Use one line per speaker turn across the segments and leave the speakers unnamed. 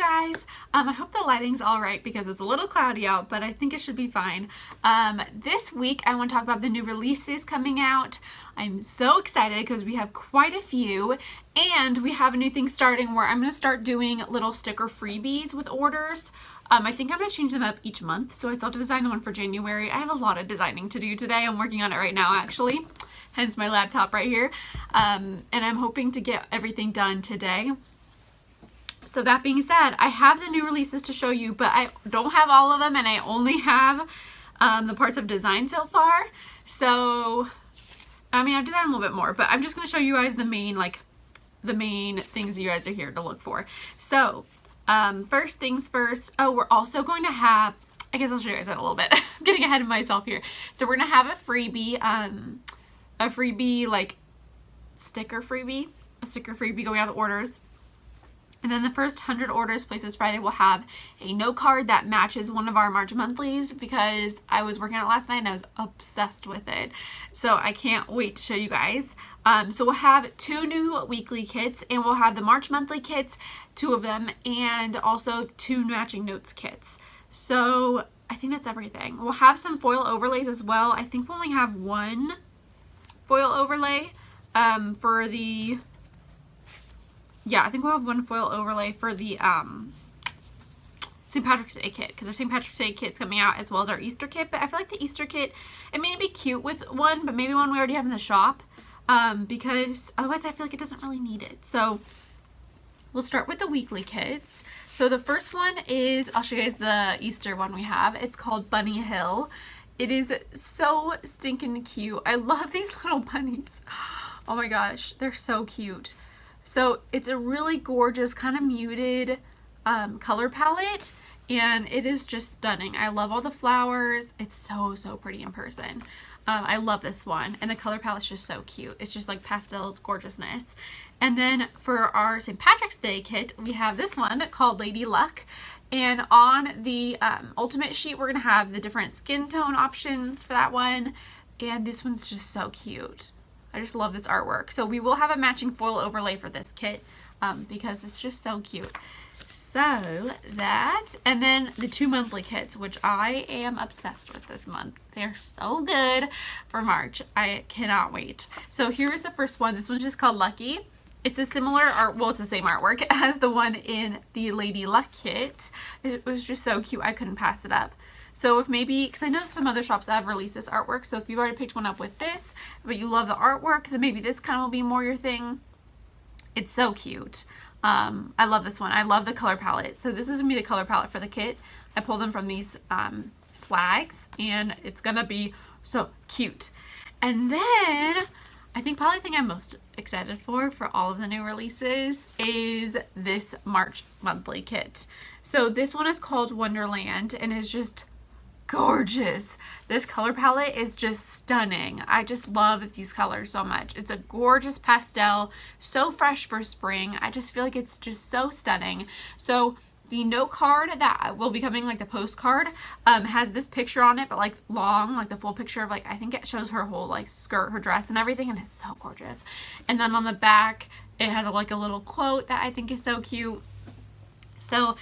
guys, I hope the lighting's all right because it's a little cloudy out, but I think it should be fine. This week I want to talk about the new releases coming out. I'm so excited because we have quite a few, and we have a new thing starting where I'm going to start doing little sticker freebies with orders. I think I'm going to change them up each month, so I still have to design the one for January. I have a lot of designing to do today. I'm working on it right now, actually, hence my laptop right here, and I'm hoping to get everything done today. So that being said, I have the new releases to show you, but I don't have all of them, and I only have the parts I've designed so far. So, I mean, I've designed a little bit more, but I'm just going to show you guys the main things you guys are here to look for. So, first things first, we're also going to have, I guess I'll show you guys that a little bit. I'm getting ahead of myself here. So we're going to have a freebie like sticker freebie going out of orders. And then the first 100 orders placed this Friday will have a note card that matches one of our March monthlies, because I was working on it last night and I was obsessed with it. So I can't wait to show you guys. So we'll have 2 new weekly kits, and we'll have the March monthly kits, 2 of them, and also 2 matching notes kits. So I think that's everything. We'll have some foil overlays as well. I think we'll only have 1 foil overlay for the... Yeah, I think we'll have 1 foil overlay for the St. Patrick's Day kit, because our St. Patrick's Day kit's coming out as well as our Easter kit. But I feel like the Easter kit, it may be cute with one, but maybe one we already have in the shop, because otherwise I feel like it doesn't really need it. So we'll start with the weekly kits. So the first one is, I'll show you guys the Easter one we have. It's called Bunny Hill. It is so stinking cute. I love these little bunnies. Oh my gosh, they're so cute. So it's a really gorgeous kind of muted color palette, and it is just stunning. I love all the flowers. It's so pretty in person. I love this one, and the color palette's just so cute. It's just like pastels gorgeousness. And then for our St. Patrick's Day kit, we have this one called Lady Luck, and on the ultimate sheet we're gonna have the different skin tone options for that one, and this one's just so cute. I just love this artwork. So we will have a matching foil overlay for this kit because it's just so cute. So that, and then the 2 monthly kits, which I am obsessed with this month. They're so good for March. I cannot wait. So here's the first one. This one's just called Lucky. It's a similar art, well, it's the same artwork as the one in the Lady Luck kit. It was just so cute. I couldn't pass it up. So if maybe, because I know some other shops have released this artwork, so if you've already picked one up with this, but you love the artwork, then maybe this kind of will be more your thing. It's so cute. I love this one. I love the color palette. So this is going to be the color palette for the kit. I pulled them from these flags, and it's going to be so cute. And then, I think probably the thing I'm most excited for all of the new releases is this March monthly kit. So this one is called Wonderland, and is just gorgeous. This color palette is just stunning. I just love these colors so much. It's a gorgeous pastel, so fresh for spring. I just feel like it's just so stunning. So the note card that will be coming, like the postcard, has this picture on it, but like long, like the full picture of, like, I think it shows her whole like skirt, her dress and everything, and it's so gorgeous. And then on the back it has like a little quote that I think is so cute. So,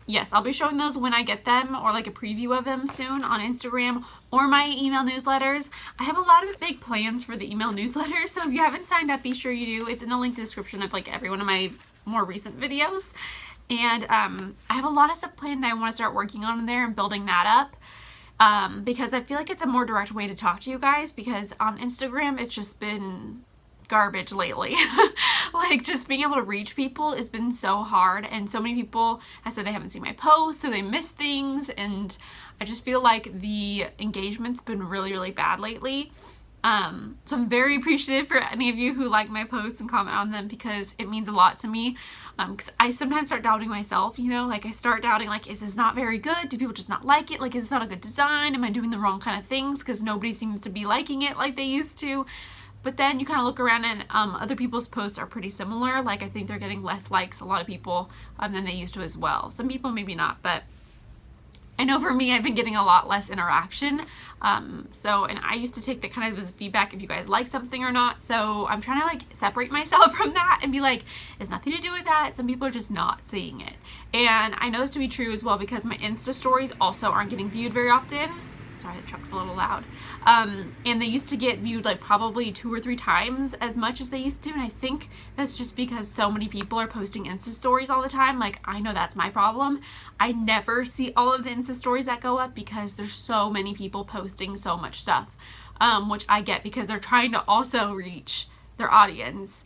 yes, I'll be showing those when I get them, or like a preview of them soon on Instagram or my email newsletters. I have a lot of big plans for the email newsletters, so if you haven't signed up, be sure you do. It's in the link description of like every one of my more recent videos. And I have a lot of stuff planned that I want to start working on in there and building that up, because I feel like it's a more direct way to talk to you guys, because on Instagram it's just been garbage lately. Like, just being able to reach people has been so hard, and so many people have said they haven't seen my posts, so they miss things, and I just feel like the engagement's been really bad lately. So I'm very appreciative for any of you who like my posts and comment on them, because it means a lot to me. Because I sometimes start doubting myself, you know, like I start doubting, like, is this not very good? Do people just not like it? Like, is this not a good design? Am I doing the wrong kind of things? Because nobody seems to be liking it like they used to. But then you kind of look around, and other people's posts are pretty similar. Like, I think they're getting less likes, a lot of people, than they used to as well. Some people maybe not, but I know for me, I've been getting a lot less interaction. And I used to take that kind of as feedback if you guys like something or not. So I'm trying to like separate myself from that and be like, it's nothing to do with that. Some people are just not seeing it. And I know this to be true as well because my Insta stories also aren't getting viewed very often. Sorry, the truck's a little loud. And they used to get viewed like probably 2 or 3 times as much as they used to. And I think that's just because so many people are posting Insta stories all the time. Like, I know that's my problem. I never see all of the Insta stories that go up because there's so many people posting so much stuff, which I get because they're trying to also reach their audience.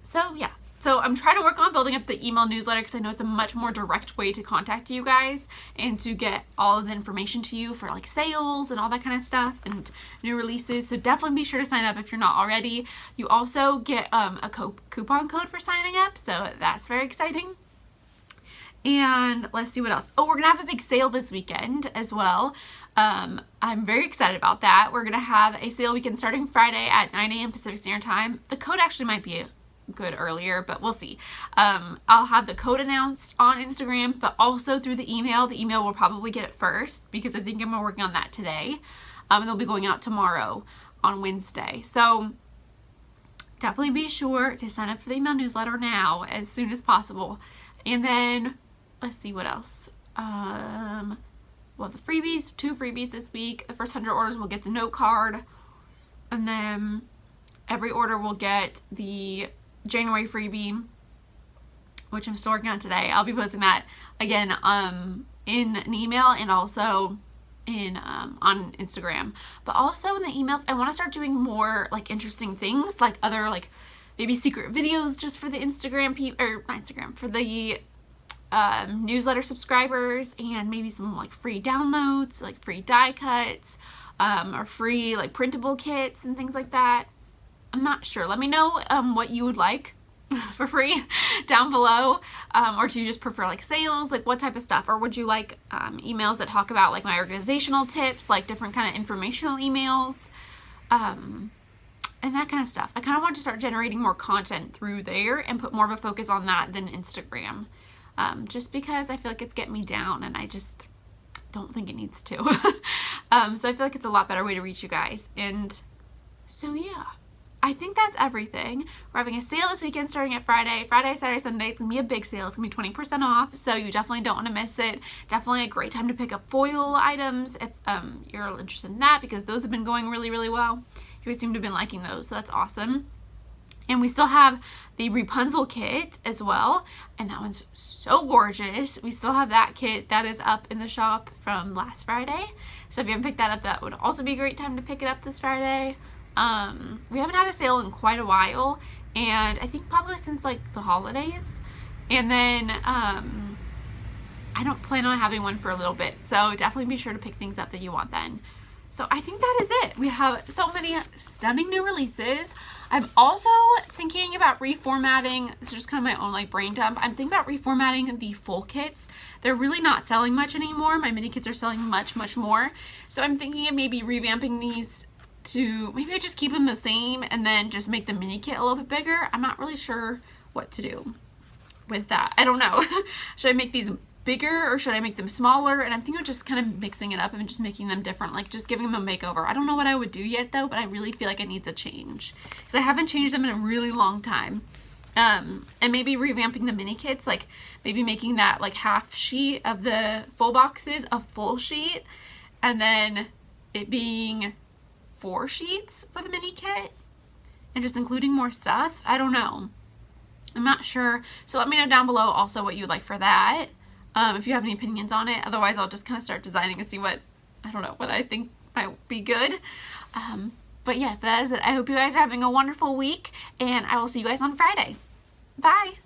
So yeah. So I'm trying to work on building up the email newsletter because I know it's a much more direct way to contact you guys and to get all of the information to you for like sales and all that kind of stuff and new releases. So definitely be sure to sign up if you're not already. You also get a coupon code for signing up, so that's very exciting. And let's see what else. Oh, we're going to have a big sale this weekend as well. I'm very excited about that. We're going to have a sale weekend starting Friday at 9 a.m. Pacific Standard Time. The code actually might be good earlier, but we'll see. I'll have the code announced on Instagram, but also through the email. The email will probably get it first because I think I'm working on that today. And they'll be going out tomorrow on Wednesday. So definitely be sure to sign up for the email newsletter now as soon as possible. And then let's see what else. Well, the freebies, 2 freebies this week. The first 100 orders will get the note card, and then every order will get the January freebie, which I'm still working on today. I'll be posting that again in an email and also in on Instagram. But also in the emails, I want to start doing more like interesting things, like other like maybe secret videos just for the Instagram for the newsletter subscribers, and maybe some like free downloads, like free die cuts, or free like printable kits and things like that. I'm not sure. Let me know what you would like for free down below, or do you just prefer like sales, like what type of stuff, or would you like emails that talk about like my organizational tips, like different kind of informational emails, and that kind of stuff. I kind of want to start generating more content through there and put more of a focus on that than Instagram, just because I feel like it's getting me down and I just don't think it needs to. So I feel like it's a lot better way to reach you guys. And so yeah, I think that's everything. We're having a sale this weekend starting at Friday, Saturday, Sunday. It's going to be a big sale. It's going to be 20% off, so you definitely don't want to miss it. Definitely a great time to pick up foil items if you're interested in that, because those have been going really, really well. You guys seem to have been liking those, so that's awesome. And we still have the Rapunzel kit as well, and that one's so gorgeous. We still have that kit that is up in the shop from last Friday. So if you haven't picked that up, that would also be a great time to pick it up this Friday. We haven't had a sale in quite a while, and I think probably since like the holidays, and then I don't plan on having one for a little bit, so definitely be sure to pick things up that you want then. So I think that is it. We have so many stunning new releases. I'm also thinking about reformatting. This is just kind of my own like brain dump. I'm thinking about reformatting the full kits. They're really not selling much anymore. My mini kits are selling much more, so I'm thinking of maybe revamping these to maybe I just keep them the same and then just make the mini kit a little bit bigger. I'm not really sure what to do with that. I don't know. Should I make these bigger or should I make them smaller? And I'm thinking of just kind of mixing it up and just making them different, like just giving them a makeover. I don't know what I would do yet though, but I really feel like it needs a change because I haven't changed them in a really long time. And maybe revamping the mini kits, like maybe making that like half sheet of the full boxes a full sheet, and then it being 4 sheets for the mini kit and just including more stuff. I don't know. I'm not sure. So let me know down below also what you would like for that. If you have any opinions on it. Otherwise, I'll just kind of start designing and see what, I don't know, what I think might be good. But yeah, that is it. I hope you guys are having a wonderful week, and I will see you guys on Friday. Bye!